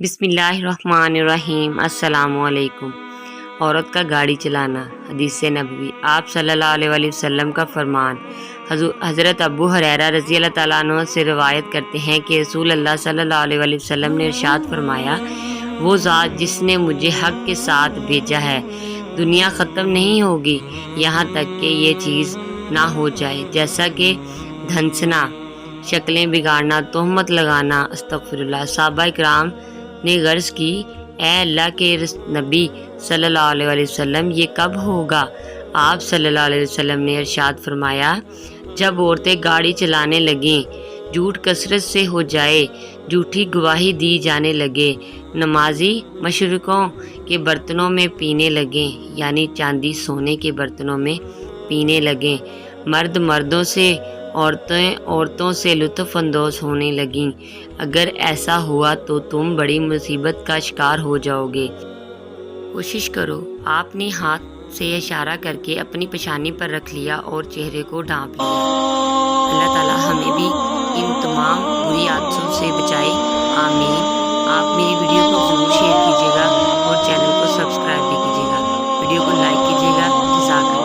بسم اللہ الرحمن الرحیم۔ السلام علیکم۔ عورت کا گاڑی چلانا۔ حدیث نبوی۔ آپ صلی اللہ علیہ وآلہ وسلم کا فرمان۔ حضرت ابو ہریرہ رضی اللہ تعالیٰ عنہ سے روایت کرتے ہیں کہ رسول اللہ صلی اللہ علیہ وآلہ وسلم نے ارشاد فرمایا، وہ ذات جس نے مجھے حق کے ساتھ بھیجا ہے، دنیا ختم نہیں ہوگی یہاں تک کہ یہ چیز نہ ہو جائے، جیسا کہ دھنسنا، شکلیں بگاڑنا، تہمت لگانا۔ استغفر اللہ۔ صحابہ اکرام نے غرض کی، اے اللہ کے نبی صلی اللہ علیہ وآلہ وسلم، یہ کب ہوگا؟ آپ صلی اللہ علیہ وسلم نے ارشاد فرمایا، جب عورتیں گاڑی چلانے لگیں، جھوٹ کثرت سے ہو جائے، جھوٹی گواہی دی جانے لگے، نمازی مشرکوں کے برتنوں میں پینے لگیں، یعنی چاندی سونے کے برتنوں میں پینے لگیں، مرد مردوں سے، عورتیں عورتوں سے لطف اندوز ہونے لگیں۔ اگر ایسا ہوا تو تم بڑی مصیبت کا شکار ہو جاؤ گے۔ کوشش کرو۔ آپ نے ہاتھ سے اشارہ کر کے اپنی پیشانی پر رکھ لیا اور چہرے کو ڈھانپ لیا۔ اللہ تعالیٰ ہمیں بھی ان تمام بری عادتوں سے بچائے، آمین۔ آپ میری ویڈیو